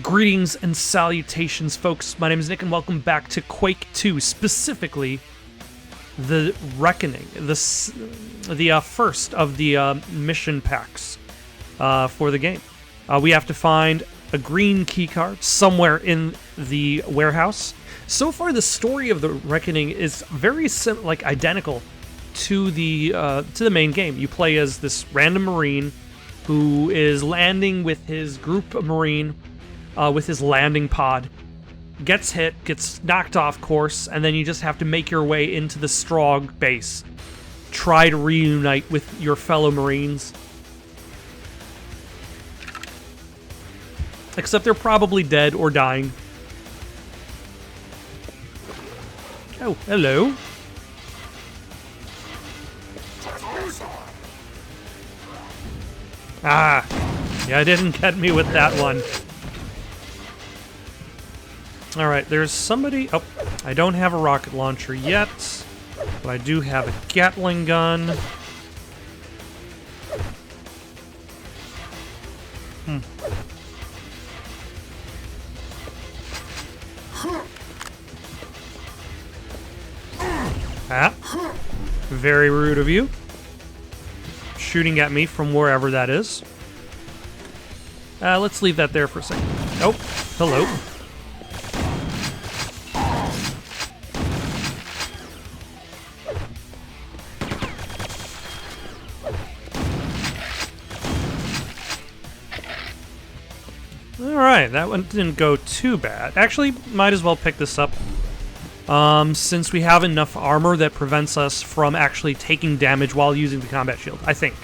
Greetings and salutations, folks. My name is Nick, and welcome back to Quake 2, specifically the Reckoning, the first of the mission packs for the game. We have to find a green keycard somewhere in the warehouse. So far, the story of the Reckoning is very identical to the main game. You play as this random Marine who is landing with his group of Marine. With his landing pod, gets hit, gets knocked off course, and then you just have to make your way into the Strogg base. Try to reunite with your fellow Marines. Except they're probably dead or dying. Oh, hello. Ah, yeah, didn't get me with that one. Alright, there's somebody... Oh, I don't have a rocket launcher yet, but I do have a Gatling gun. Ah, very rude of you. Shooting at me from wherever that is. Let's leave that there for a second. Oh, hello. Alright, that one didn't go too bad. Actually, might as well pick this up. Since we have enough armor that prevents us from actually taking damage while using the combat shield, I think.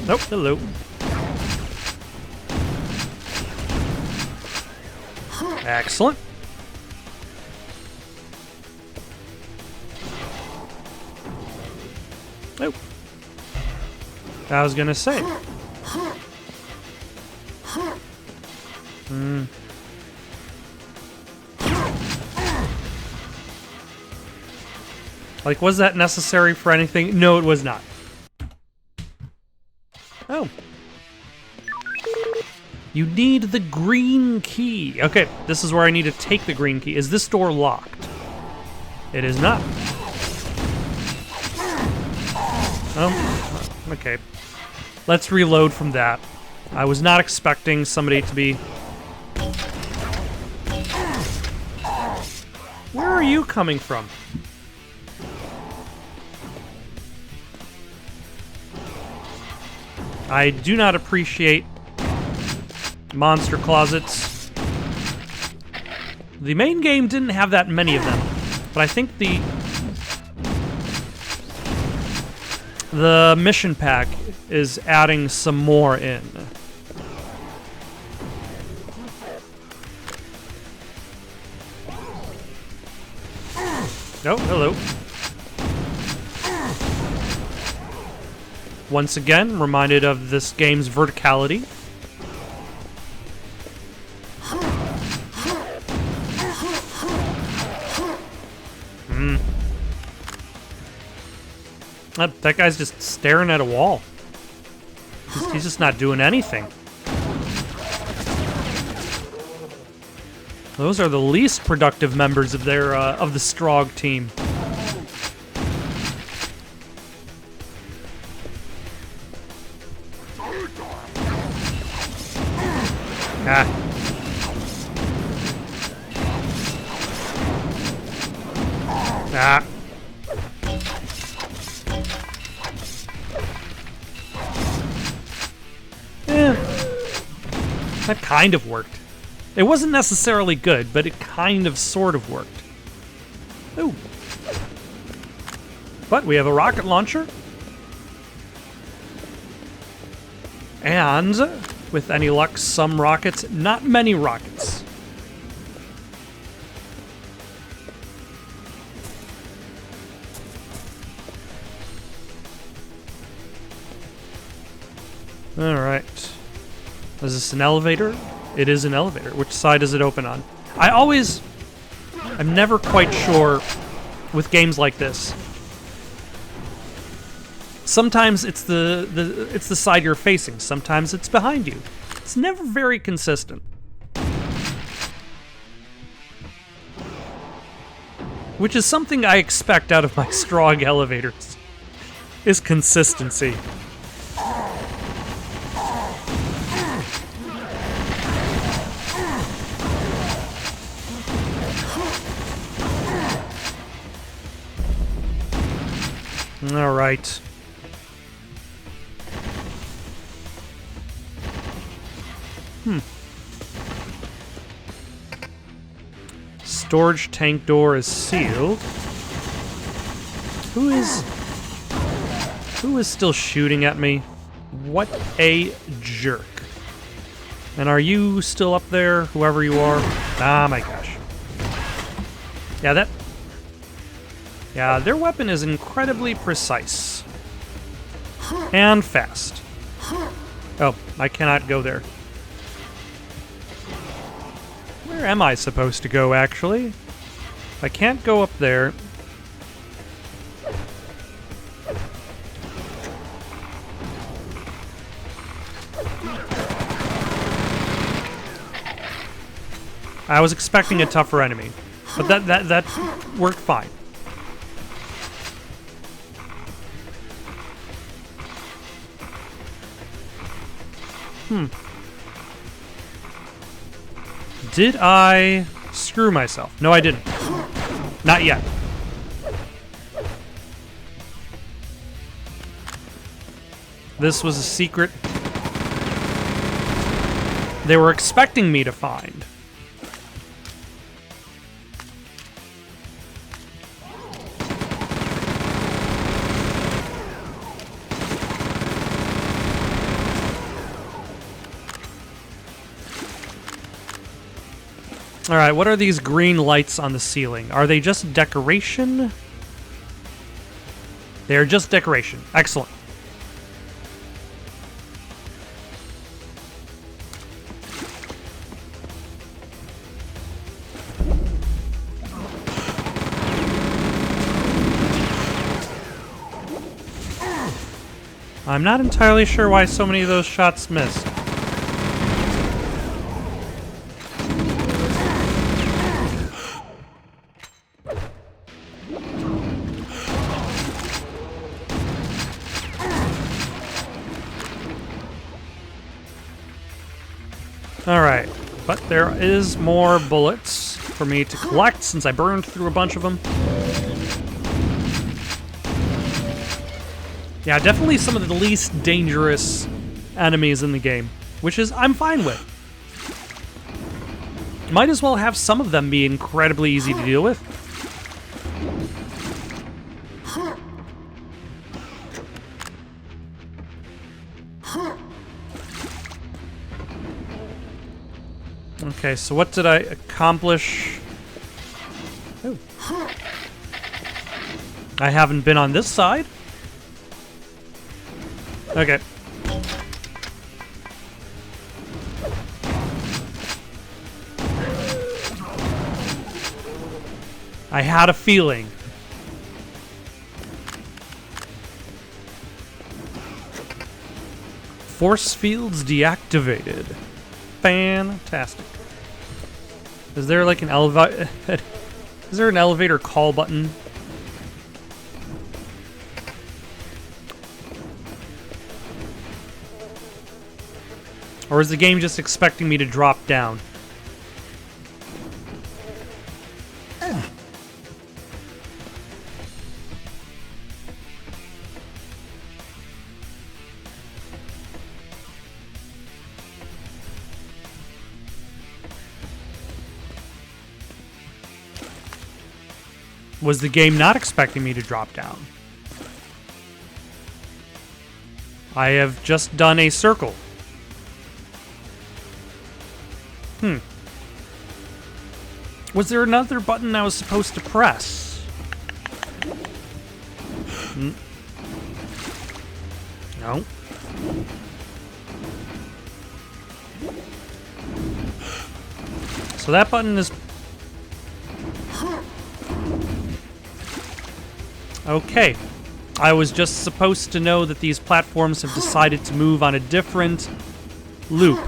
Nope, hello. Excellent. Nope. I was gonna say. Like, was that necessary for anything? No, it was not. Oh. You need the green key. Okay, this is where I need to take the green key. Is this door locked? It is not. Oh, okay. Let's reload from that. I was not expecting somebody to be... Where are you coming from? I do not appreciate monster closets. The main game didn't have that many of them, but I think the mission pack is adding some more in. Oh, hello. Once again, reminded of this game's verticality. That guy's just staring at a wall. He's just not doing anything. Those are the least productive members of their of the Strogg team. Ah. Ah. That kind of worked. It wasn't necessarily good, but it kind of sort of worked. Ooh. But we have a rocket launcher. And, with any luck, some rockets. Not many rockets. Alright. Is this an elevator? It is an elevator. Which side does it open on? I'm never quite sure with games like this. Sometimes it's it's the side you're facing. Sometimes it's behind you. It's never very consistent. Which is something I expect out of my Strogg elevators, is consistency. All right. Storage tank door is sealed. Who is still shooting at me? What a jerk. And are you still up there, whoever you are? Ah, my gosh. Yeah, their weapon is incredibly precise. And fast. Oh, I cannot go there. Where am I supposed to go, actually? I can't go up there. I was expecting a tougher enemy, but that worked fine. Did I screw myself? No, I didn't. Not yet. This was a secret they were expecting me to find. Alright, what are these green lights on the ceiling? Are they just decoration? They're just decoration. Excellent. I'm not entirely sure why so many of those shots missed. Alright, but there is more bullets for me to collect since I burned through a bunch of them. Yeah, definitely some of the least dangerous enemies in the game, which is I'm fine with. Might as well have some of them be incredibly easy to deal with. Okay, so what did I accomplish? Oh. I haven't been on this side. Okay. I had a feeling. Force fields deactivated. Fantastic. Is there like an elevator? Is there an elevator call button? Or is the game just expecting me to drop down? Was the game not expecting me to drop down? I have just done a circle. Was there another button I was supposed to press? No. So that button is... Okay. I was just supposed to know that these platforms have decided to move on a different loop.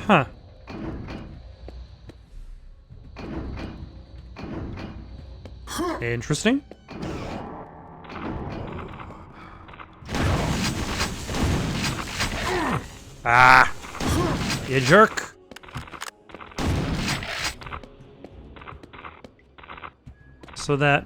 Huh. Interesting. Ah! You jerk! So that...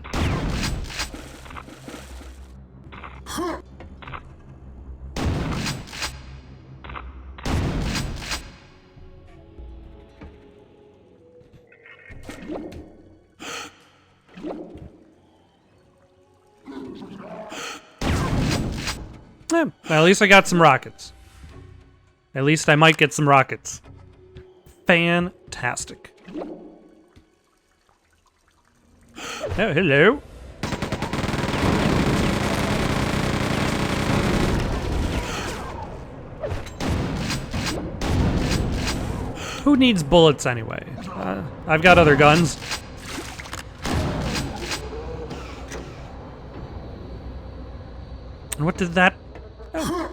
well, at least I got some rockets. At least I might get some rockets. Fantastic. Oh, hello. Who needs bullets anyway? I've got other guns. And what did that... Oh.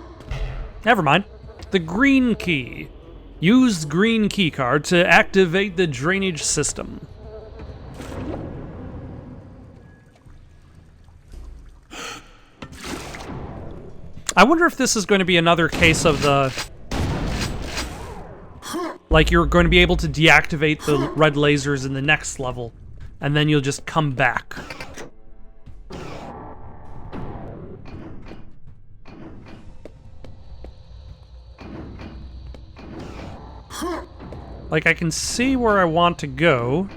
Never mind. The green key. Use green key card to activate the drainage system. I wonder if this is going to be another case of the... like you're going to be able to deactivate the red lasers in the next level, and then you'll just come back. Like, I can see where I want to go.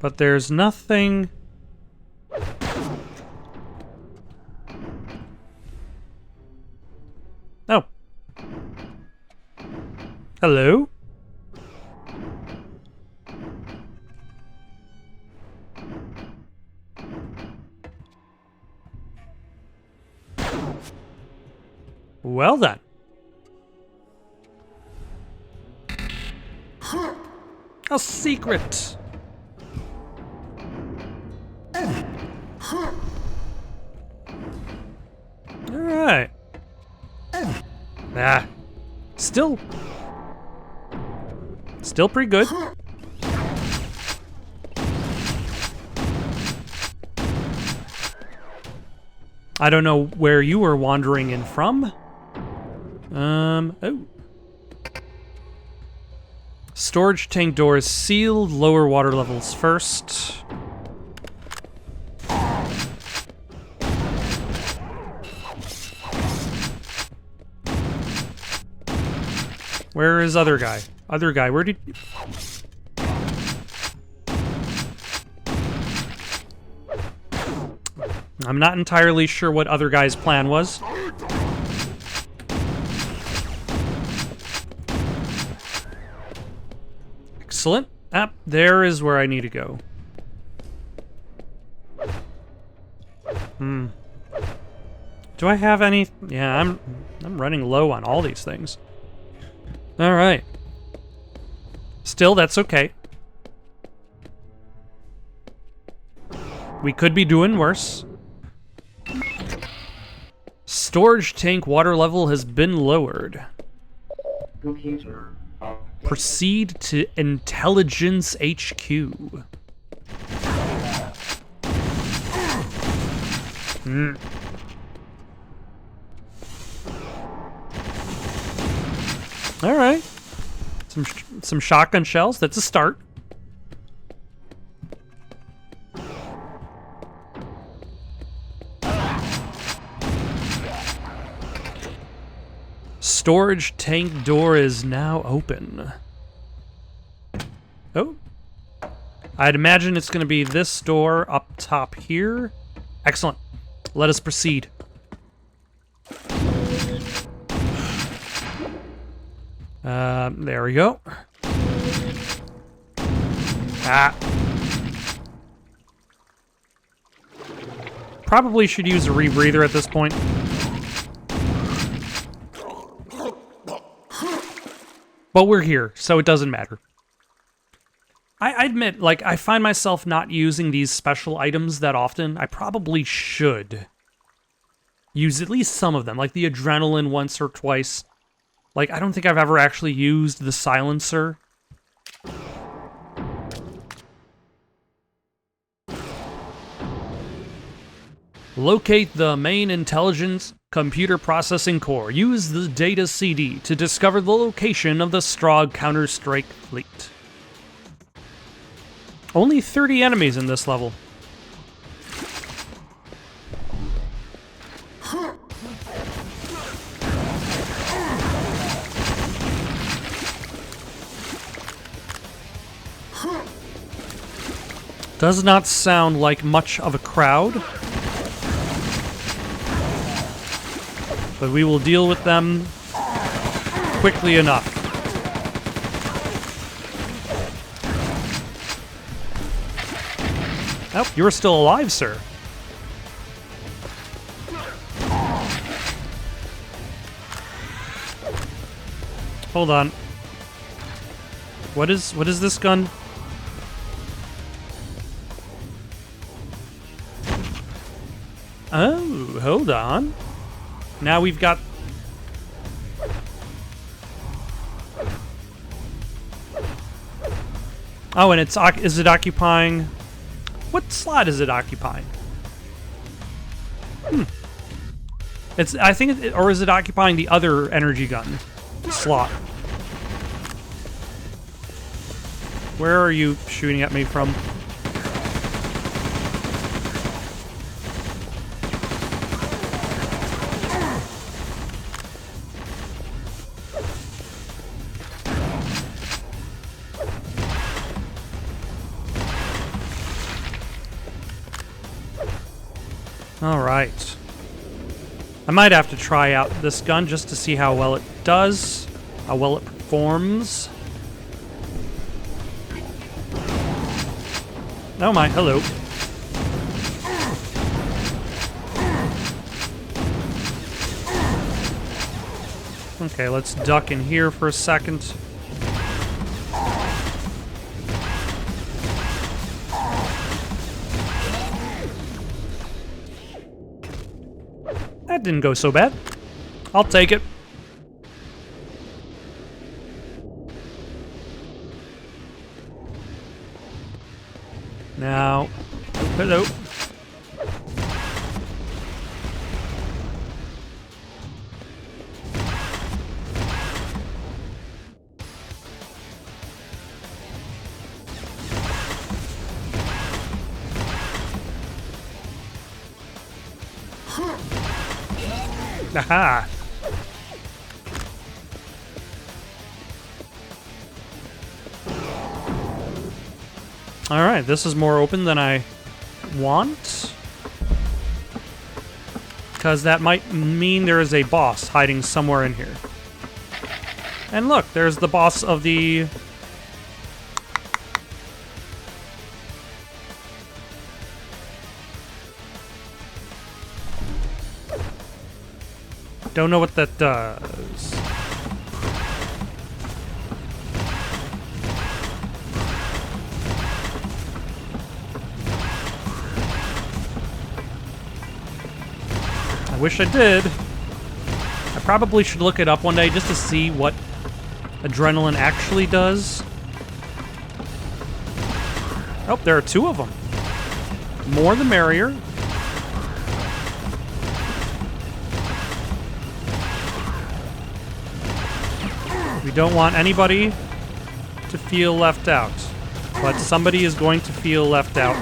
But there's nothing... Oh. Hello? Well then. A secret. All right. Ah. Still pretty good. I don't know where you were wandering in from. Oh. Storage tank door is sealed. Lower water levels first. Where is other guy? Other guy, where did... I'm not entirely sure what other guy's plan was. Excellent. Ah, there is where I need to go. Do I have any... Yeah, I'm running low on all these things. All right. Still, that's okay. We could be doing worse. Storage tank water level has been lowered. Computer. Proceed to Intelligence HQ. All right. Some shotgun shells. That's a start. Storage tank door is now open. Oh. I'd imagine it's going to be this door up top here. Excellent. Let us proceed. There we go. Ah. Probably should use a rebreather at this point. But we're here, so it doesn't matter. I admit, like, I find myself not using these special items that often. I probably should use at least some of them, like the adrenaline once or twice. Like, I don't think I've ever actually used the silencer. Locate the main intelligence computer processing core. Use the data CD to discover the location of the Strogg Counter-Strike fleet. Only 30 enemies in this level. Does not sound like much of a crowd. But we will deal with them quickly enough. Oh, you're still alive, sir. Hold on. What is this gun? Oh, hold on. Now we've got... Oh, and is it occupying... What slot is it occupying? I think, or is it occupying the other energy gun slot? Where are you shooting at me from? Alright. I might have to try out this gun just to see how well it does, how well it performs. Oh my, hello. Okay, let's duck in here for a second. That didn't go so bad. I'll take it. Now, hello. Aha! Alright, this is more open than I want. Because that might mean there is a boss hiding somewhere in here. And look, there's the boss of the... Don't know what that does. I wish I did. I probably should look it up one day just to see what adrenaline actually does. Oh, there are two of them. More the merrier. We don't want anybody to feel left out, but somebody is going to feel left out.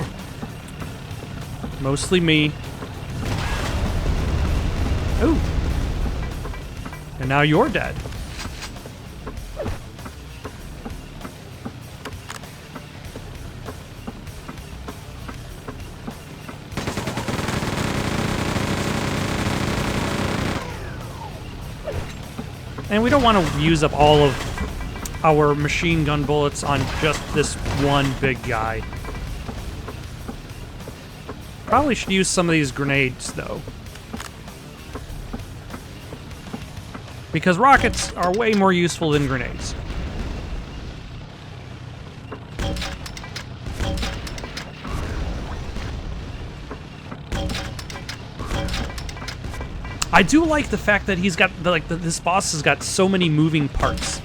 Mostly me. Ooh. And now you're dead. And we don't want to use up all of our machine gun bullets on just this one big guy. Probably should use some of these grenades, though. Because rockets are way more useful than grenades. I do like the fact that he's got, this boss has got so many moving parts.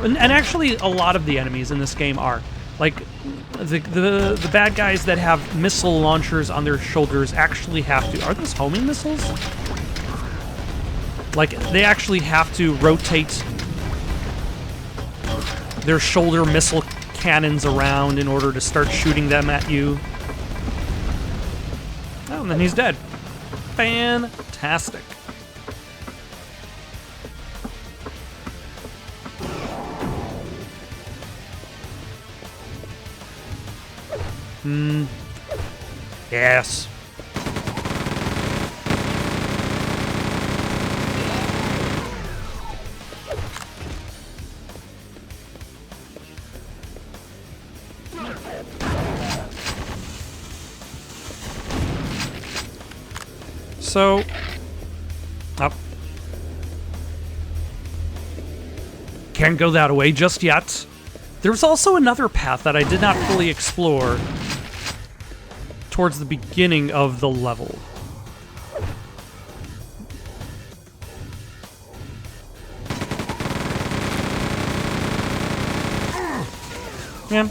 And actually, a lot of the enemies in this game are. Like, the bad guys that have missile launchers on their shoulders actually have to... Are those homing missiles? Like, they actually have to rotate their shoulder missile cannons around in order to start shooting them at you. Oh, and then he's dead. Fantastic. Yes. So, up. Can't go that way just yet. There's also another path that I did not fully explore towards the beginning of the level. Yeah,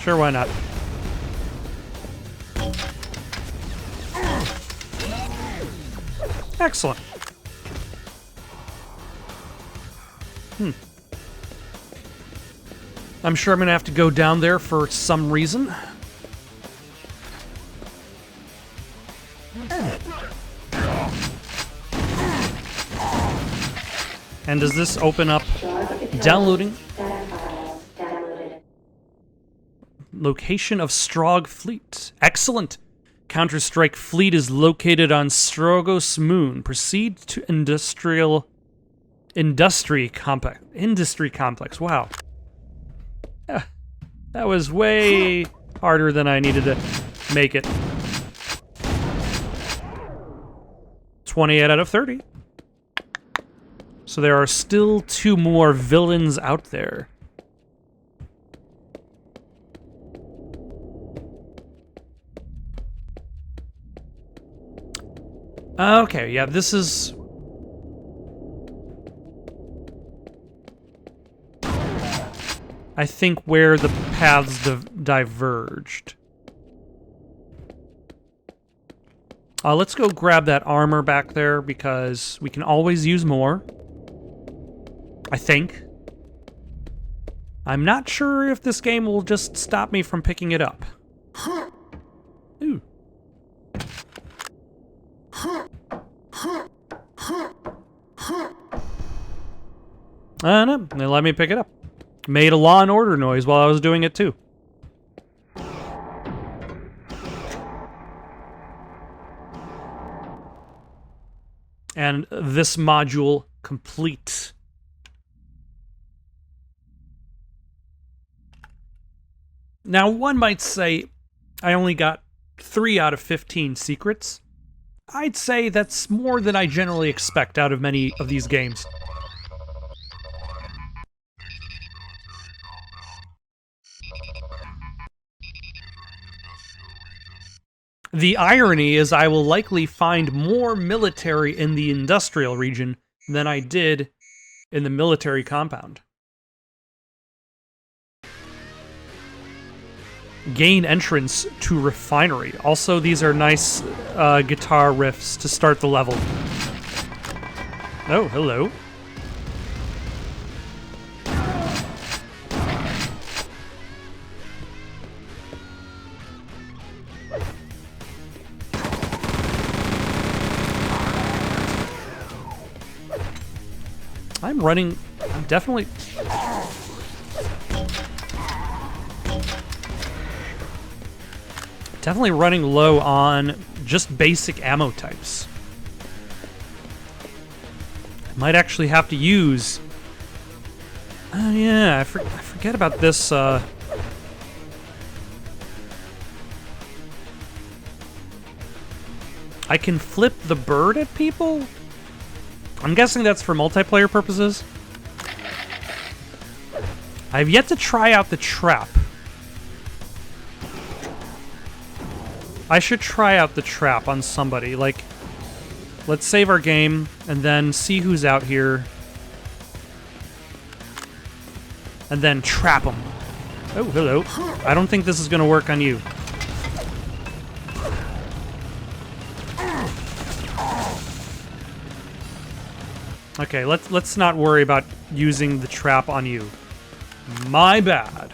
sure, why not? Excellent. I'm sure I'm gonna have to go down there for some reason. And does this open up downloading? Location of Strogg Fleet. Excellent. Counter-Strike Fleet is located on Strogos Moon. Proceed to industry complex. Wow. That was way harder than I needed to make it. 28 out of 30. So there are still 2 more villains out there. Okay, yeah, this is... I think where the paths diverged. Let's go grab that armor back there, because we can always use more. I think. I'm not sure if this game will just stop me from picking it up. Ooh. No, they let me pick it up. Made a Law and Order noise while I was doing it too. And this module complete. Now, one might say I only got 3 out of 15 secrets. I'd say that's more than I generally expect out of many of these games. The irony is I will likely find more military in the industrial region than I did in the military compound. Gain entrance to refinery. Also, these are nice guitar riffs to start the level. Oh, hello. I'm definitely... Definitely running low on just basic ammo types. I might actually have to use Oh yeah, I forget about this, I can flip the bird at people? I'm guessing that's for multiplayer purposes. I've yet to try out the trap. I should try out the trap on somebody. Like, let's save our game and then see who's out here. And then trap them. Oh, hello. I don't think this is going to work on you. Okay, let's not worry about using the trap on you. My bad.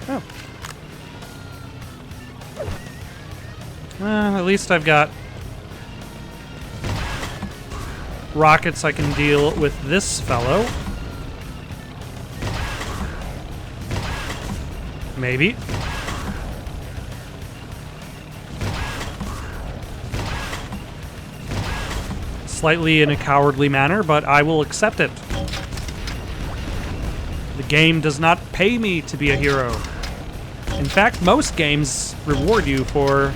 Oh. Well, at least I've got rockets I can deal with this fellow. Maybe. Slightly in a cowardly manner, but I will accept it. The game does not pay me to be a hero. In fact, most games reward you for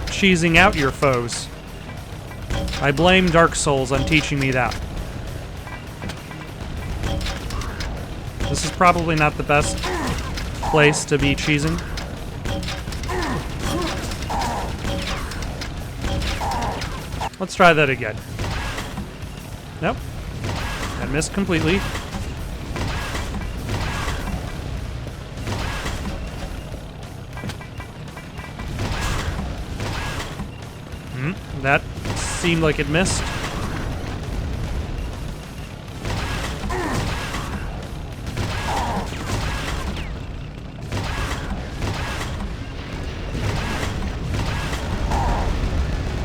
cheesing out your foes. I blame Dark Souls on teaching me that. This is probably not the best place to be cheesing. Let's try that again. Nope. That missed completely. That seemed like it missed.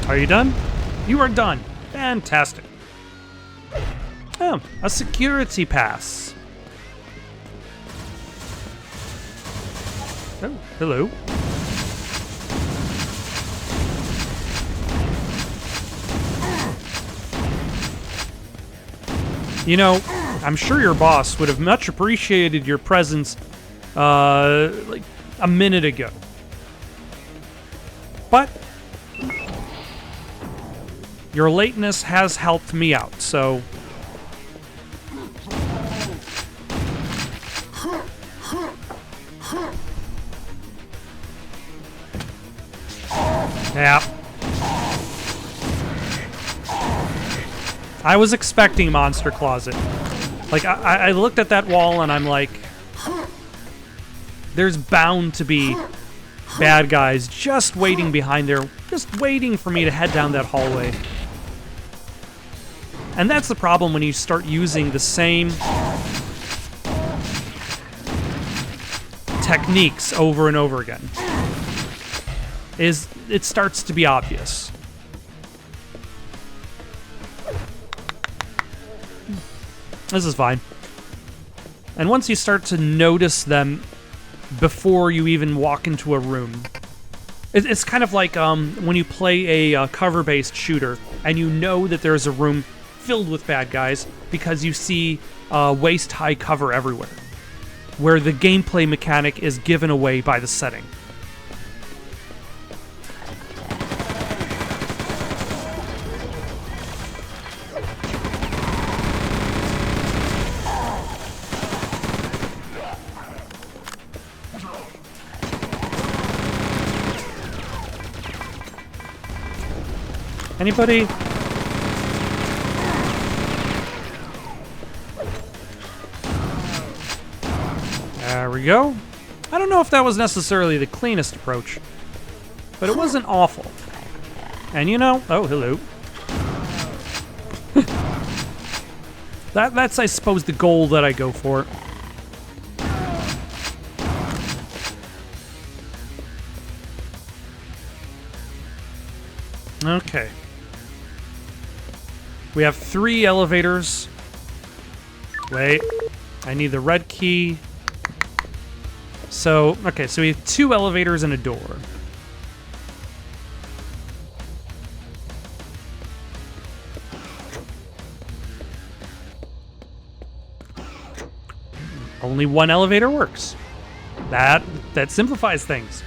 Are you done? You are done. Fantastic. Oh, a security pass. Oh, hello. You know, I'm sure your boss would have much appreciated your presence, like a minute ago. But your lateness has helped me out, so... Yeah. I was expecting Monster Closet. Like, I looked at that wall and I'm like... There's bound to be bad guys just waiting behind there, just waiting for me to head down that hallway. And that's the problem when you start using the same techniques over and over again. Is it starts to be obvious. This is fine. And once you start to notice them before you even walk into a room, it's kind of like when you play a cover-based shooter and you know that there's a room filled with bad guys because you see waist-high cover everywhere, where the gameplay mechanic is given away by the setting. Anybody? There we go. I don't know if that was necessarily the cleanest approach, but it wasn't awful. And you know, oh, hello. That's, I suppose, the goal that I go for. Okay. We have 3 elevators. Wait. I need the red key. So, okay, so we have 2 elevators and a door. Only one elevator works. That simplifies things.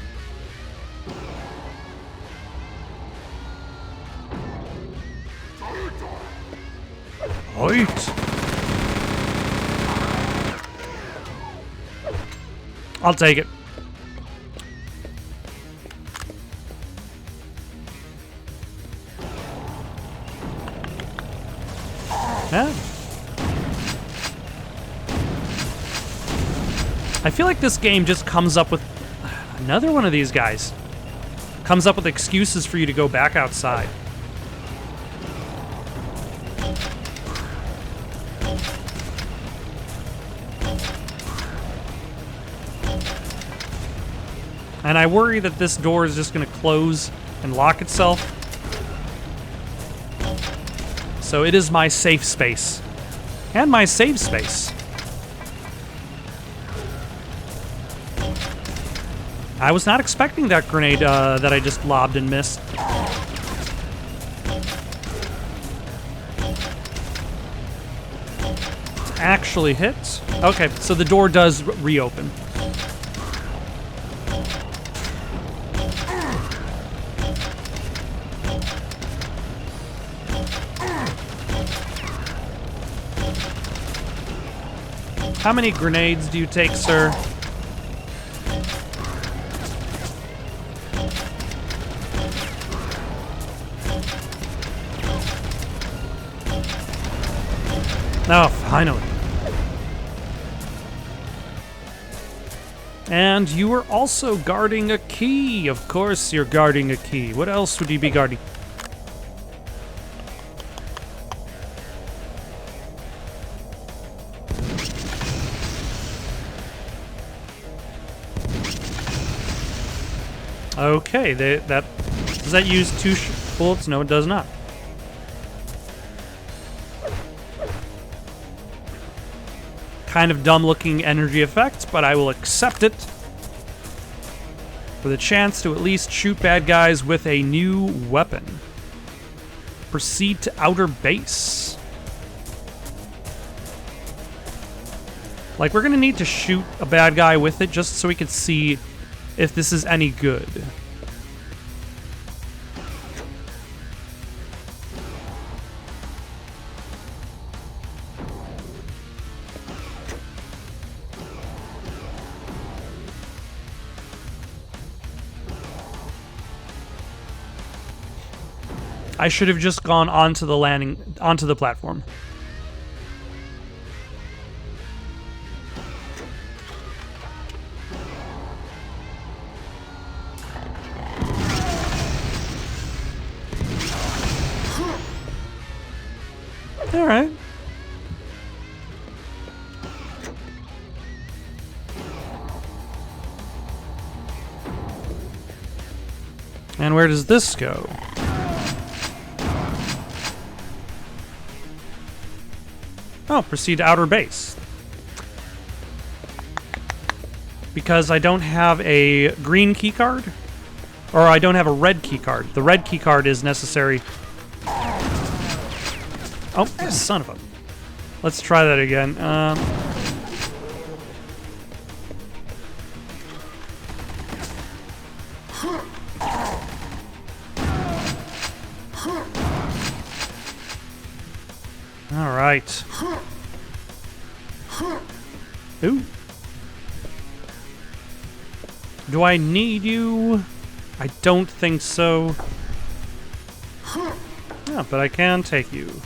Right. I'll take it. Yeah. I feel like this game just comes up with another one of these guys. Comes up with excuses for you to go back outside. And I worry that this door is just going to close and lock itself. So it is my safe space. And my save space. I was not expecting that grenade that I just lobbed and missed. Actually hit. Okay, so the door does reopen. How many grenades do you take, sir? Oh, finally. And you are also guarding a key. Of course you're guarding a key. What else would you be guarding? Okay, does that use two bullets? No, it does not. Kind of dumb-looking energy effects, but I will accept it for the chance to at least shoot bad guys with a new weapon. Proceed to outer base. Like, we're gonna need to shoot a bad guy with it just so we can see if this is any good. I should have just gone onto the platform. All right. And where does this go? Oh, proceed to outer base. Because I don't have a green key card, or I don't have a red key card. The red key card is necessary. Oh, son of a... Let's try that again. All right. Ooh. Do I need you? I don't think so. Yeah, but I can take you.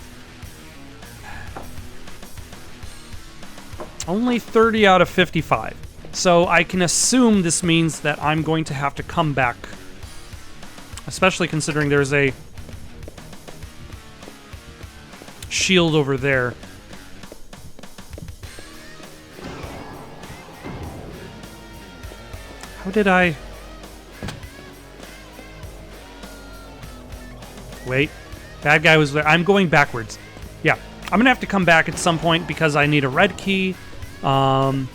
Only 30 out of 55. So I can assume this means that I'm going to have to come back. Especially considering there's a shield over there. How did I... Wait. Bad guy was there. I'm going backwards. Yeah. I'm gonna have to come back at some point because I need a red key. What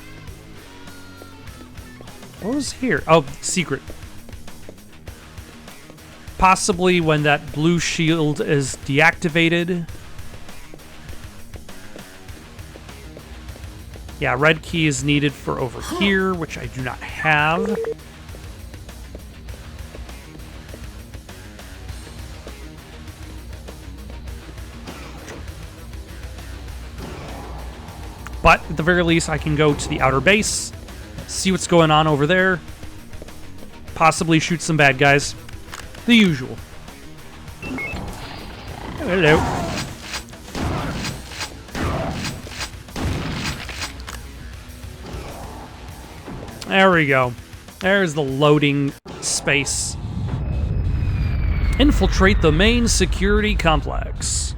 was here? Oh, secret. Possibly when that blue shield is deactivated. Yeah, red key is needed for over here, which I do not have. But at the very least, I can go to the outer base, see what's going on over there, possibly shoot some bad guys. The usual. Hello. There we go. There's the loading space. Infiltrate the main security complex.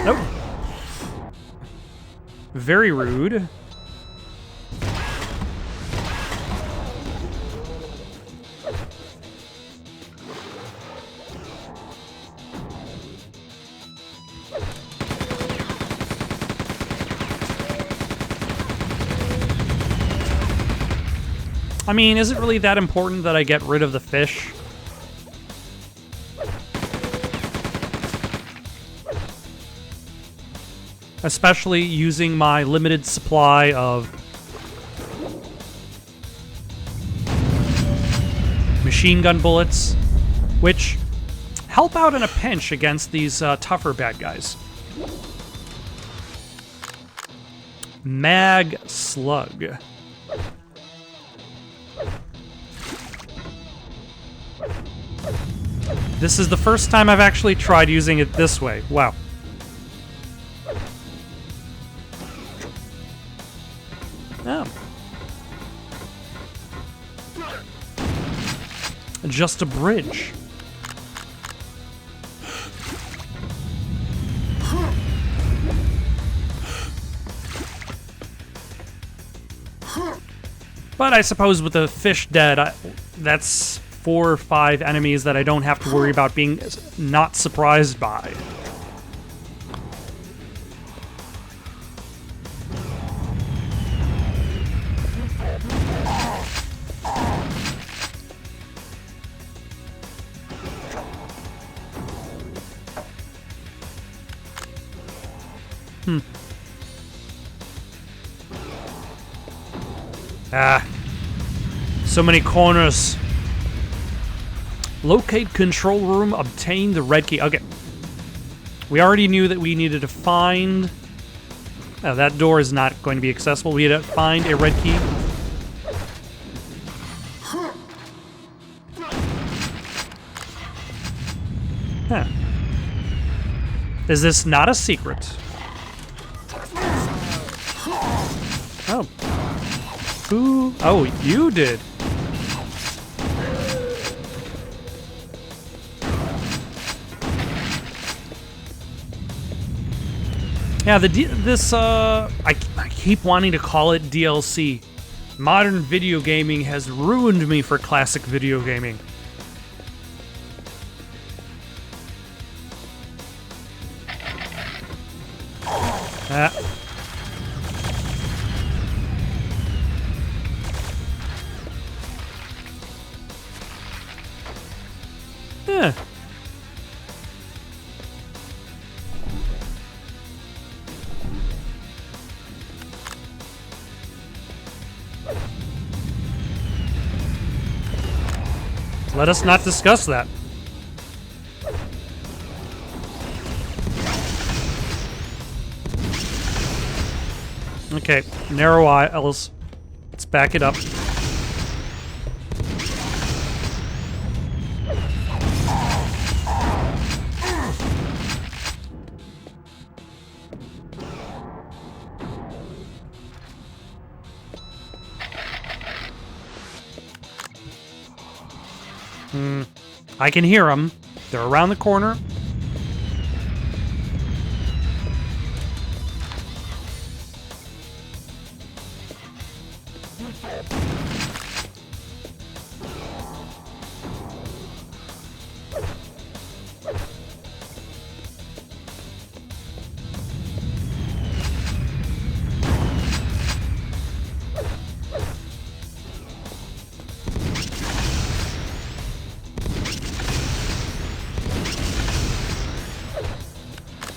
Nope. Very rude. I mean, is it really that important that I get rid of the fish? Especially using my limited supply of machine gun bullets, which help out in a pinch against these tougher bad guys. Mag Slug. This is the first time I've actually tried using it this way. Wow. Oh. Just a bridge. But I suppose with the fish dead, that's 4 or 5 enemies that I don't have to worry about being not surprised by. Ah. So many corners. Locate control room, obtain the red key. Okay. We already knew that we needed to find... Oh, that door is not going to be accessible. We need to find a red key. Huh. Is this not a secret? Oh. Who? Oh, you did. Yeah, I keep wanting to call it DLC. Modern video gaming has ruined me for classic video gaming. Ah. Yeah. Let us not discuss that. Okay, narrow aisles. Let's back it up. I can hear them. They're around the corner.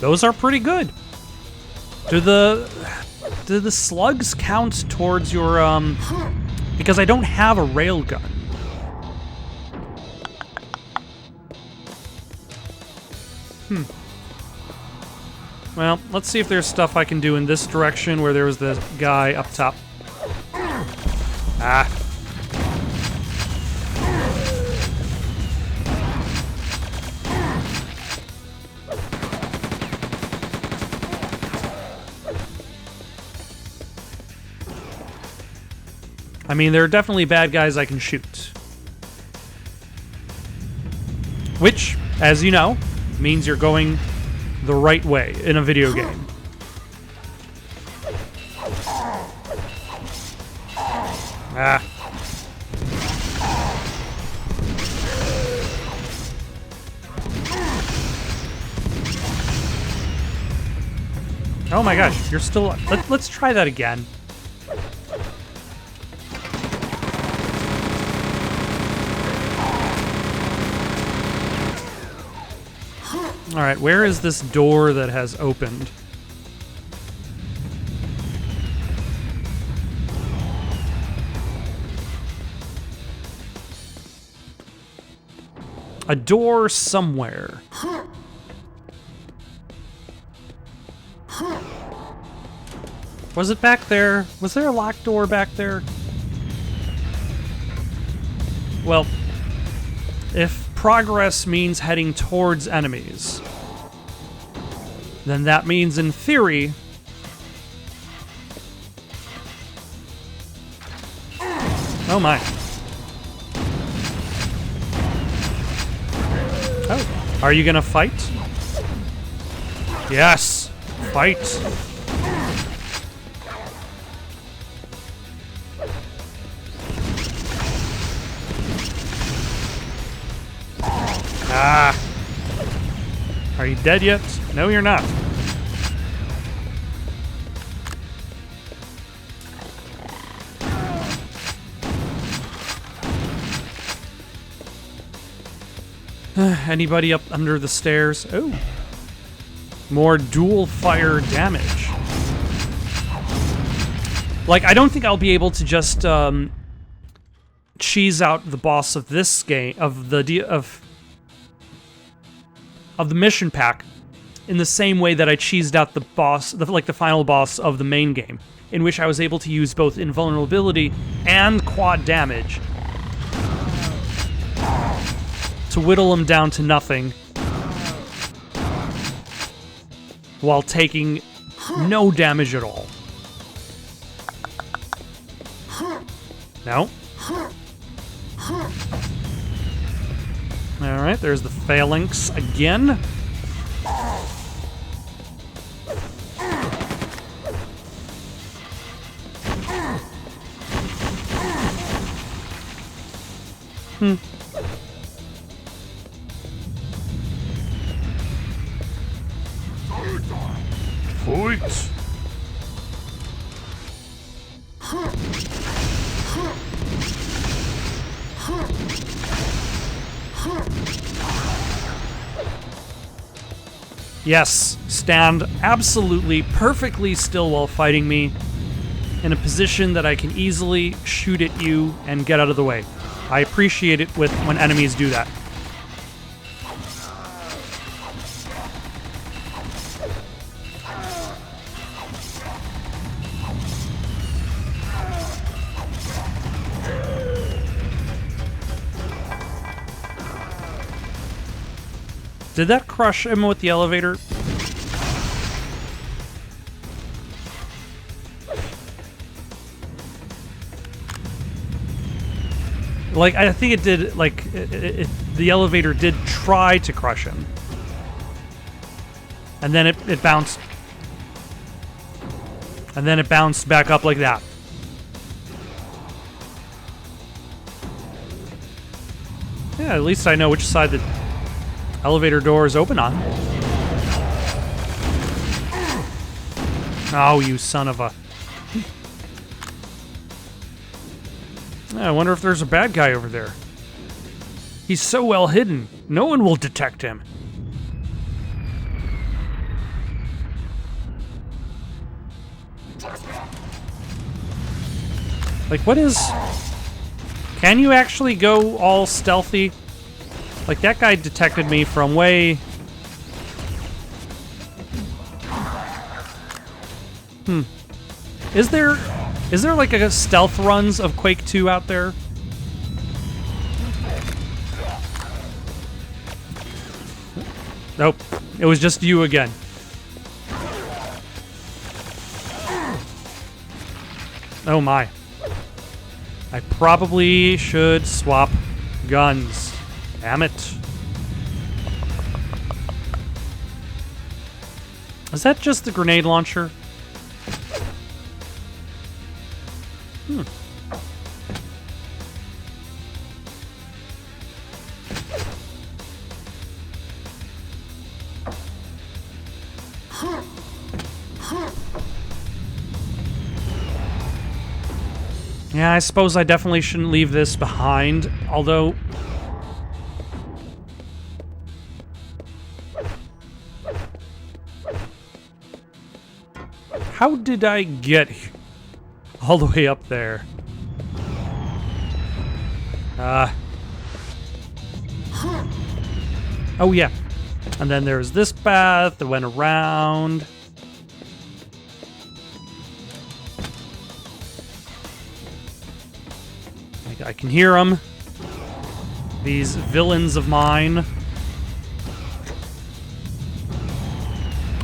Those are pretty good. Do the slugs count towards your, because I don't have a railgun. Well, let's see if there's stuff I can do in this direction where there was the guy up top. Ah. I mean, there are definitely bad guys I can shoot. Which, as you know, means you're going the right way in a video game. Ah. Oh my gosh, you're still... Let's try that again. Alright, where is this door that has opened? A door somewhere. Was it back there? Was there a locked door back there? Well, if progress means heading towards enemies, then that means, in theory, oh my. Oh, are you gonna fight? Yes, fight. Ah. Are you dead yet? No, you're not. Anybody up under the stairs? Oh. More dual fire damage. Like, I don't think I'll be able to just cheese out the boss of this game, of the mission pack, in the same way that I cheesed out the boss, the final boss of the main game, in which I was able to use both invulnerability and quad damage to whittle him down to nothing while taking no damage at all. No. Alright, there's the phalanx again. Fight! Yes, stand absolutely perfectly still while fighting me, in a position that I can easily shoot at you and get out of the way. I appreciate it when enemies do that. Did that crush him with the elevator? Like, I think it did, like, the elevator did try to crush him. And then it bounced. And then it bounced back up like that. Yeah, at least I know which side the elevator door is open on. Oh, you son of a... I wonder if there's a bad guy over there. He's so well hidden, no one will detect him. Like, what is... Can you actually go all stealthy? Like, that guy detected me from way... Is there like a stealth runs of Quake 2 out there? Nope. It was just you again. Oh my. I probably should swap guns. Damn it. Is that just the grenade launcher? Yeah, I suppose I definitely shouldn't leave this behind, although... How did I get all the way up there? Oh yeah. And then there's this path that went around. I can hear them. These villains of mine.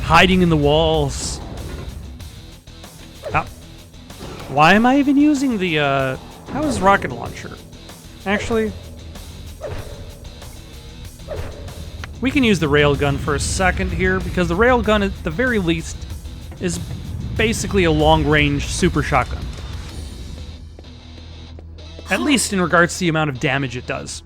Hiding in the walls. Why am I even using the, how is rocket launcher? Actually, we can use the railgun for a second here, because the railgun, at the very least, is basically a long-range super shotgun. At least in regards to the amount of damage it does.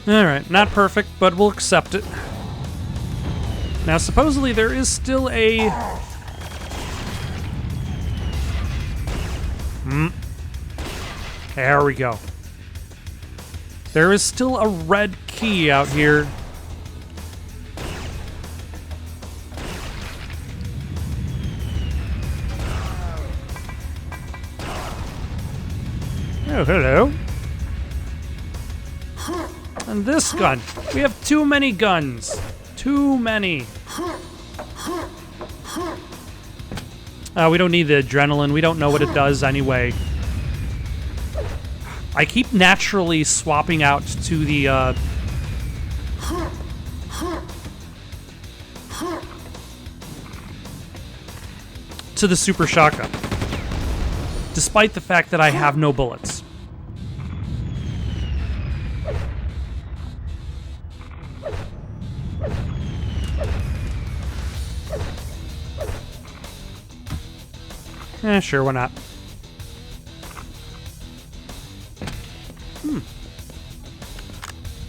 Alright, not perfect, but we'll accept it. Now, supposedly there is still a... There we go. There is still a red key out here. Oh, hello. And this gun. We have too many guns. Too many. We don't need the adrenaline. We don't know what it does anyway. I keep naturally swapping out to the, to the super shotgun. Despite the fact that I have no bullets. Sure, why not?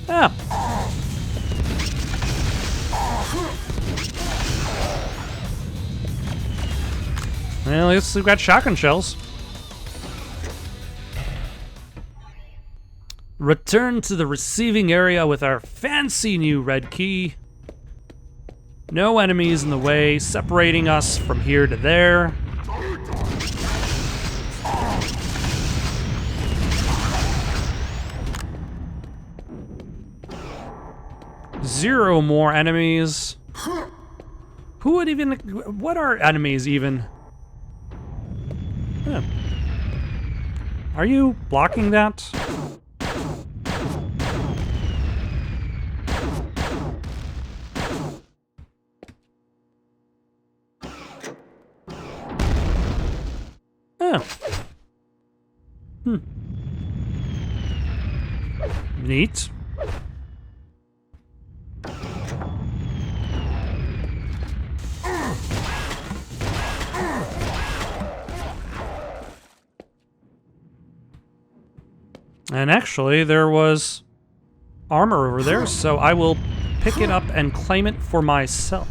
Ah. Well, at least we've got shotgun shells. Return to the receiving area with our fancy new red key. No enemies in the way, separating us from here to there. Zero more enemies. Who would even... What are enemies, even? Huh. Are you blocking that? Oh. Neat. And actually, there was armor over there, so I will pick it up and claim it for myself.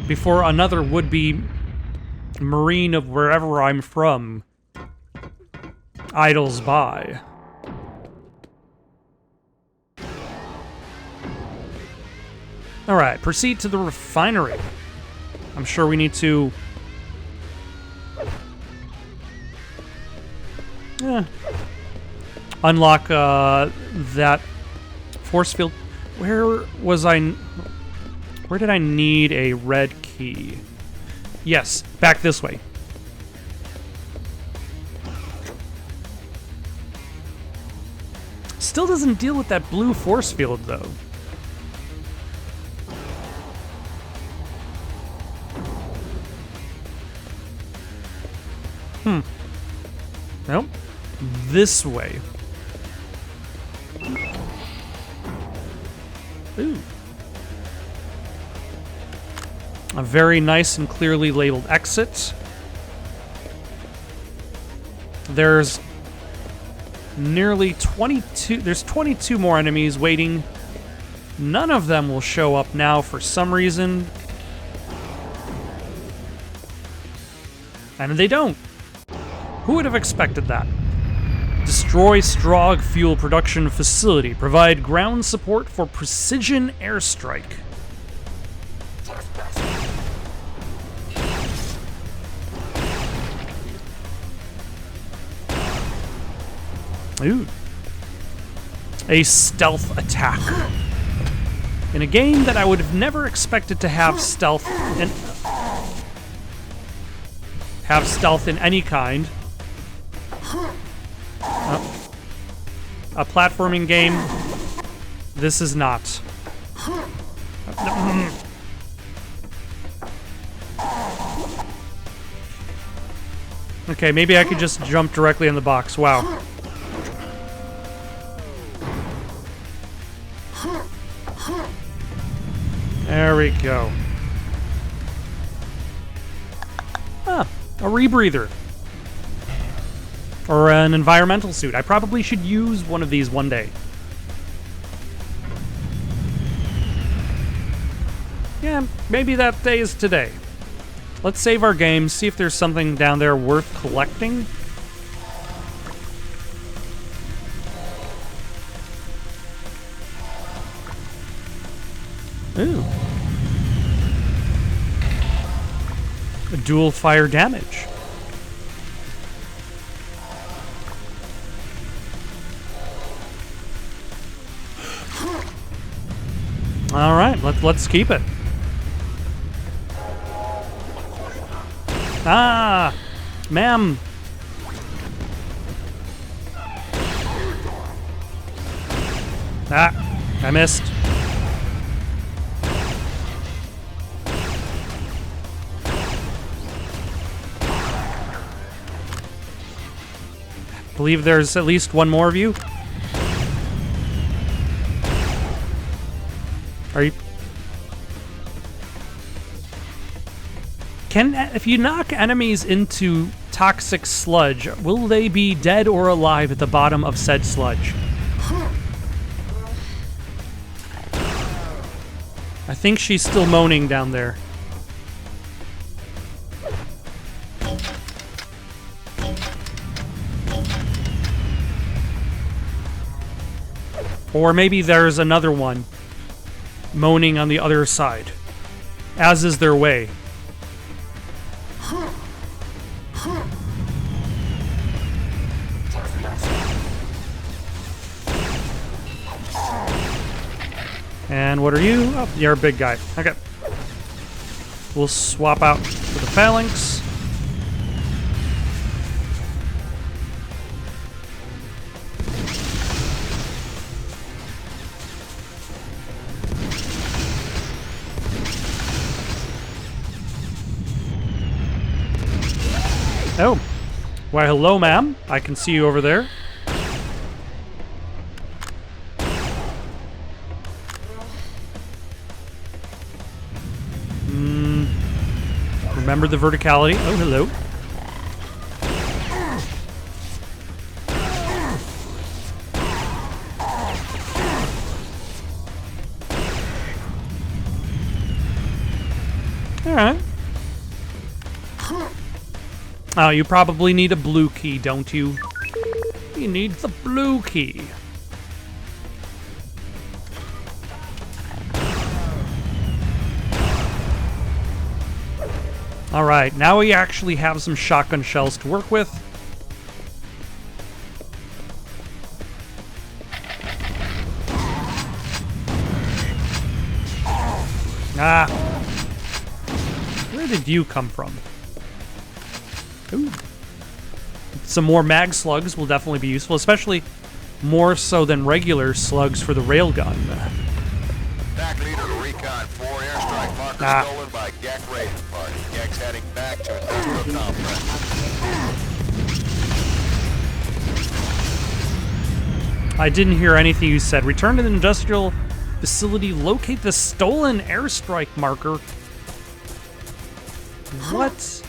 before another would-be Marine of wherever I'm from idles by. Alright, proceed to the refinery. I'm sure we need to... unlock that force field. Where did I need a red key? Yes, back this way. Still doesn't deal with that blue force field, though. Nope. This way. Ooh. A very nice and clearly labeled exit. There's nearly 22... There's 22 more enemies waiting. None of them will show up now for some reason. And they don't. Who would have expected that? Destroy Strogg fuel production facility. Provide ground support for precision airstrike. Ooh. A stealth attack. In a game that I would have never expected to have stealth in any kind. A platforming game. This is not. Okay, maybe I could just jump directly in the box. Wow. There we go. Ah, a rebreather. Or an environmental suit. I probably should use one of these one day. Yeah, maybe that day is today. Let's save our game, see if there's something down there worth collecting. Ooh. A dual fire damage. All right, let's keep it. Ah, ma'am. Ah, I missed. I believe there's at least one more of you. Are you... If you knock enemies into toxic sludge, will they be dead or alive at the bottom of said sludge? I think she's still moaning down there. Or maybe there's another one moaning on the other side, as is their way. And what are you? Oh, you're a big guy. Okay. We'll swap out for the phalanx. Oh. Why, hello, ma'am. I can see you over there. Remember the verticality. Oh, hello. Alright. Oh, you probably need a blue key, don't you? You need the blue key. Alright, now we actually have some shotgun shells to work with. Ah. Where did you come from? Ooh. Some more mag slugs will definitely be useful, especially more so than regular slugs for the railgun. Back leader to Recon 4, airstrike marker stolen by Gek raiding party. Gek's heading back to industrial complex. I didn't hear anything you said. Return to the industrial facility, locate the stolen airstrike marker. What?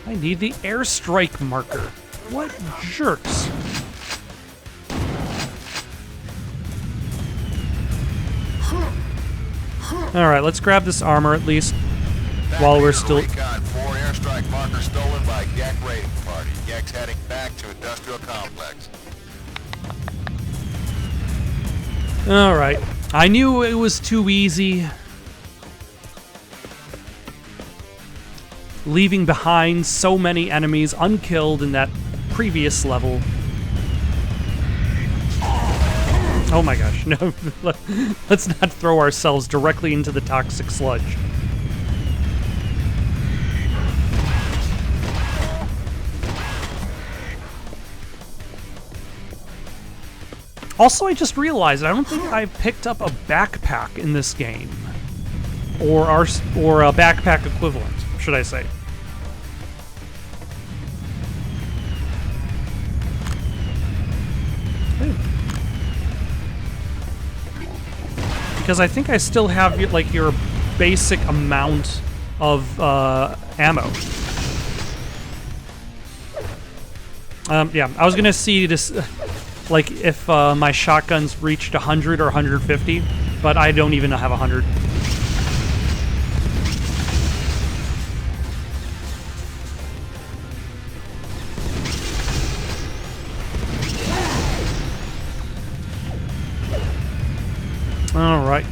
I need the airstrike marker. What jerks? Alright, let's grab this armor at least while we're still... Recon 4, airstrike marker stolen by Gek raiding party. Gek's heading back to industrial complex. Alright. I knew it was too easy. Leaving behind so many enemies unkilled in that previous level. Oh my gosh, no. Let's not throw ourselves directly into the toxic sludge. Also, I just realized I don't think I've picked up a backpack in this game. Or a backpack equivalent, should I say. Because I think I still have like your basic amount of ammo. Yeah, I was gonna see this, like if my shotguns reached 100 or 150, but I don't even have 100. All right.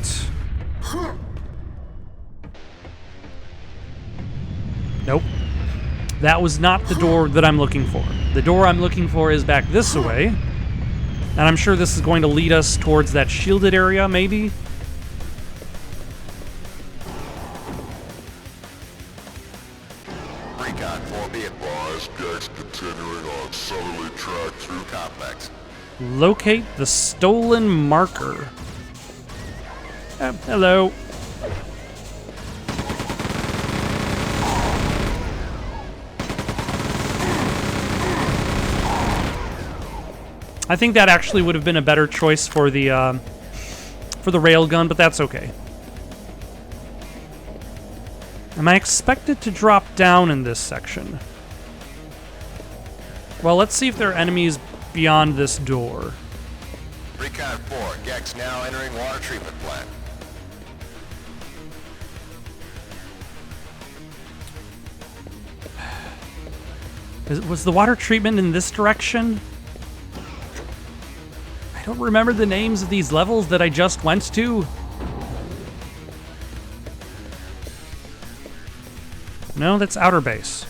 Nope. That was not the door that I'm looking for. The door I'm looking for is back this way. And I'm sure this is going to lead us towards that shielded area, maybe? Recon 4, be advised. Gek's continuing on southerly track through complex. Locate the stolen marker. Hello. I think that actually would have been a better choice for the railgun, but that's okay. Am I expected to drop down in this section? Well, let's see if there are enemies beyond this door. Recon 4, Gek's now entering water treatment plant. Was the water treatment in this direction? I don't remember the names of these levels that I just went to. No, that's outer base.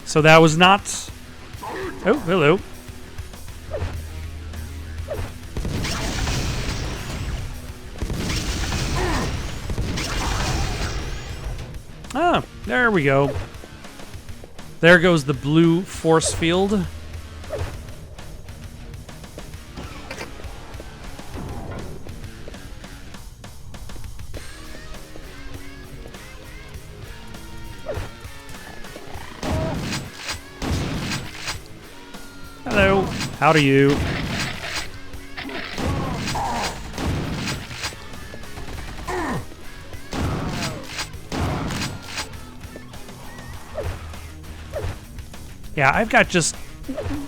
So that was not... Oh, hello. Ah, there we go. There goes the blue force field. Hello. How do you? Yeah, I've got just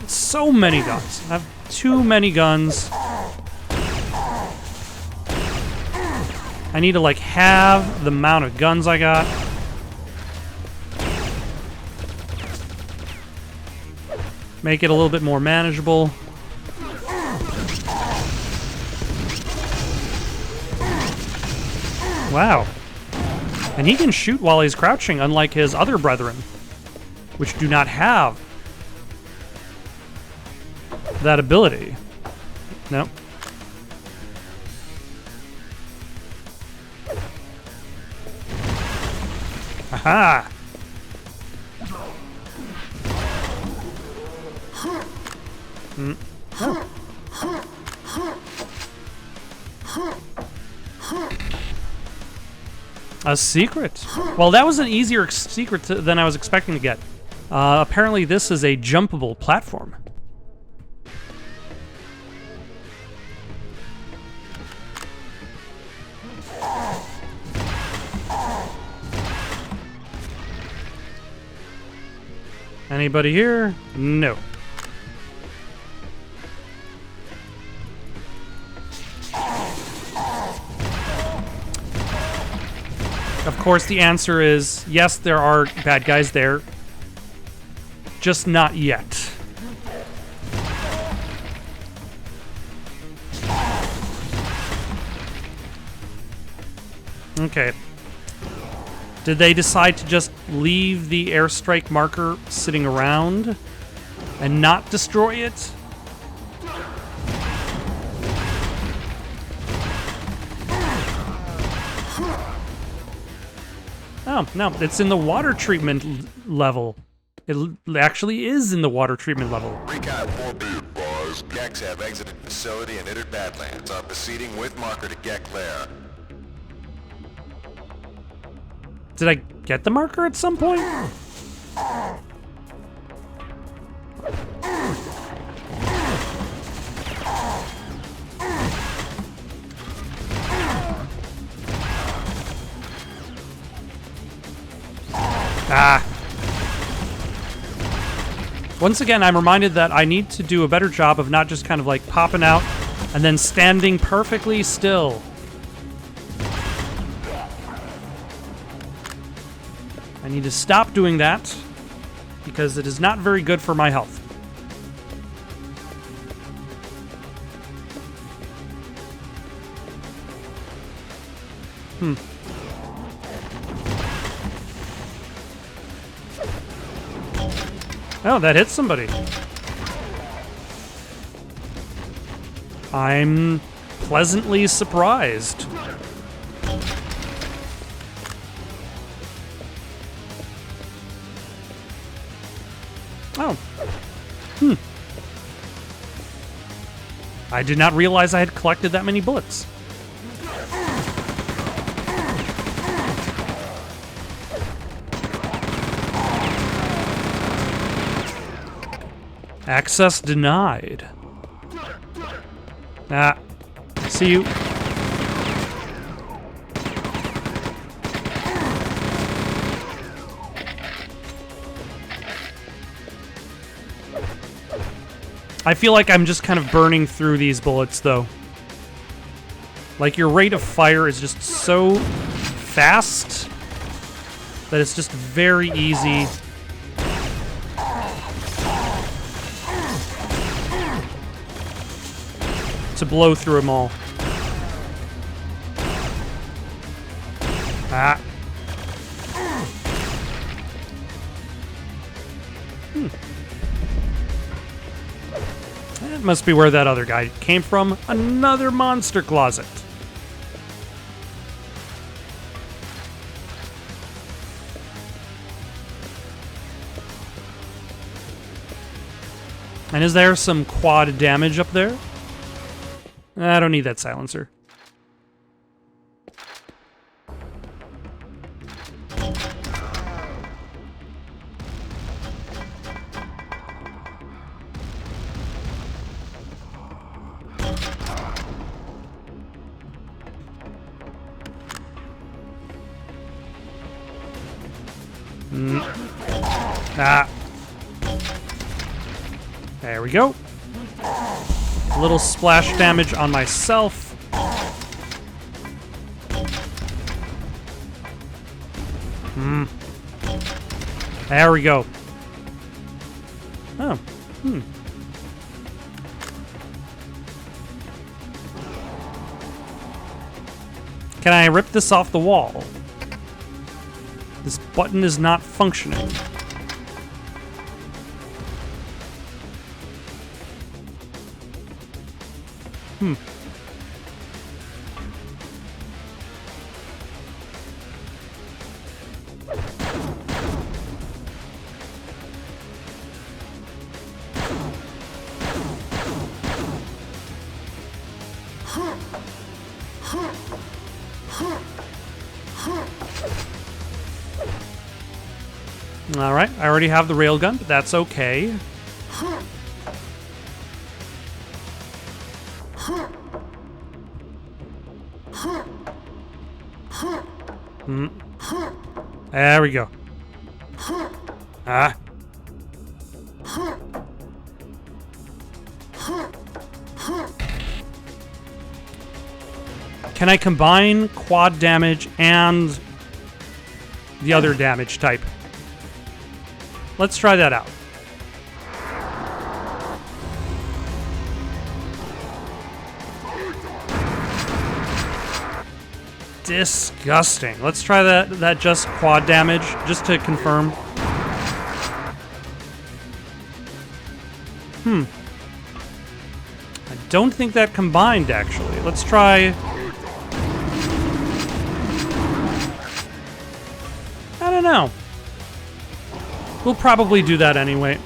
so many guns. too many guns. I need to, like, have the amount of guns I got. Make it a little bit more manageable. Wow. And he can shoot while he's crouching, unlike his other brethren, which do not have that ability. Nope. Aha! Oh. A secret. Well, that was an easier secret than I was expecting to get. Apparently this is a jumpable platform. Anybody here? No. Of course, the answer is yes, there are bad guys there. Just not yet. Okay. Did they decide to just leave the airstrike marker sitting around and not destroy it? Oh, no, it's in the water treatment level. It actually is in the water treatment level. Recon 4B, boys. Gex have exited facility and entered Badlands. I'm proceeding with marker to Gek Lair. Did I get the marker at some point? Ah. Once again, I'm reminded that I need to do a better job of not just kind of like popping out and then standing perfectly still. I need to stop doing that because it is not very good for my health. Oh, that hit somebody. I'm pleasantly surprised. Oh. I did not realize I had collected that many bullets. Access denied. Ah. See you. I feel like I'm just kind of burning through these bullets, though. Like, your rate of fire is just so fast that it's just very easy to blow through them all. Ah. That must be where that other guy came from. Another monster closet. And is there some quad damage up there? I don't need that silencer. Ah. There we go. A little splash damage on myself. There we go. Oh. Can I rip this off the wall? This button is not functioning. Alright, I already have the railgun, but that's okay. There we go. Ah. Can I combine quad damage and the other damage type? Let's try that out. Disgusting. Let's try that just quad damage, just to confirm. I don't think that combined, actually. Let's try... I don't know. We'll probably do that anyway.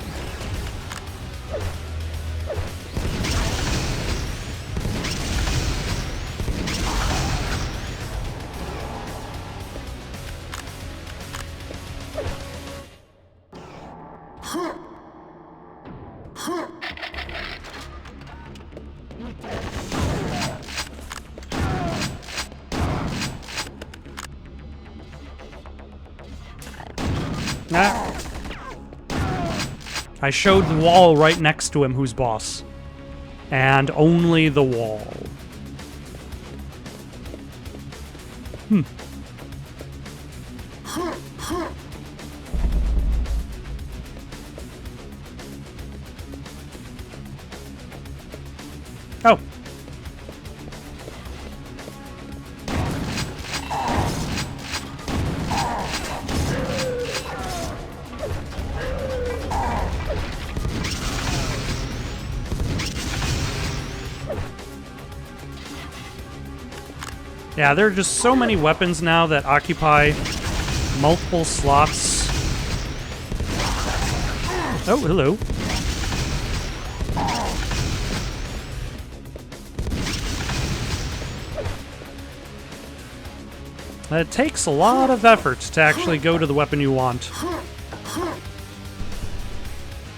I showed the wall right next to him who's boss. And only the wall. Oh. Yeah, there are just so many weapons now that occupy multiple slots. Oh, hello. It takes a lot of effort to actually go to the weapon you want.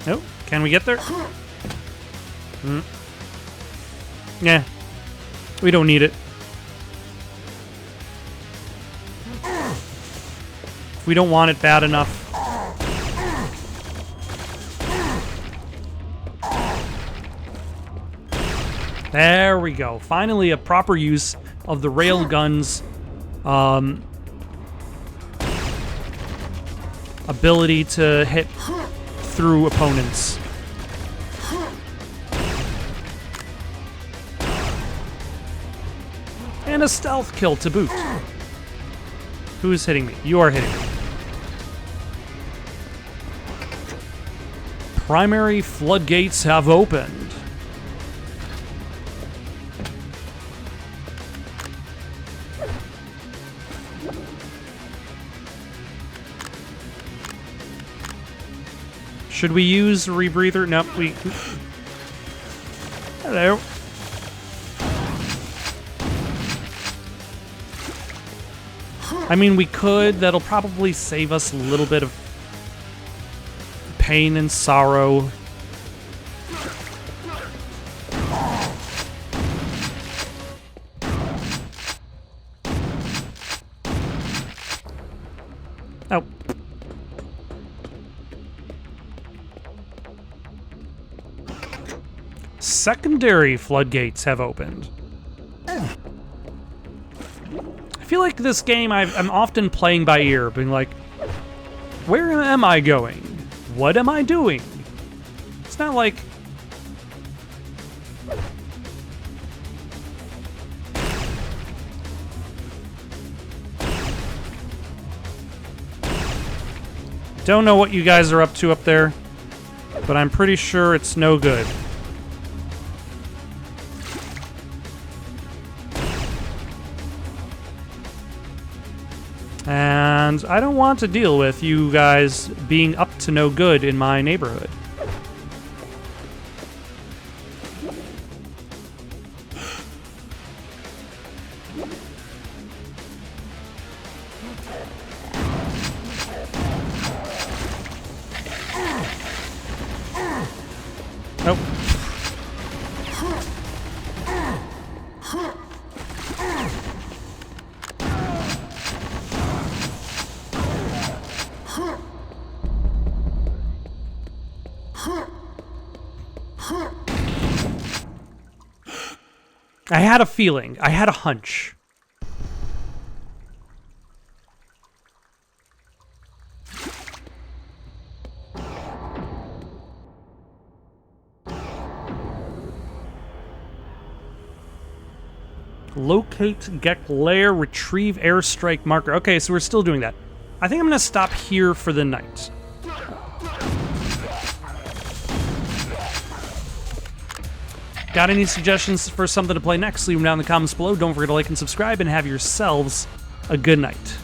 Oh, can we get there? Yeah, we don't need it. We don't want it bad enough. There we go. Finally, a proper use of the railgun's ability to hit through opponents. And a stealth kill to boot. Who is hitting me? You are hitting me. Primary floodgates have opened. Should we use rebreather? Nope, we... Hello. I mean, we could. That'll probably save us a little bit of pain and sorrow. Oh. secondary floodgates have opened. I feel like this game I'm often playing by ear, being like, where am I going? What am I doing? It's not like... Don't know what you guys are up to up there, but I'm pretty sure it's no good. And I don't want to deal with you guys being up to no good in my neighborhood. Nope. I had a feeling. I had a hunch. Locate Gek lair, retrieve airstrike marker. Okay, so we're still doing that. I think I'm gonna stop here for the night. Got any suggestions for something to play next? Leave them down in the comments below. Don't forget to like and subscribe, and have yourselves a good night.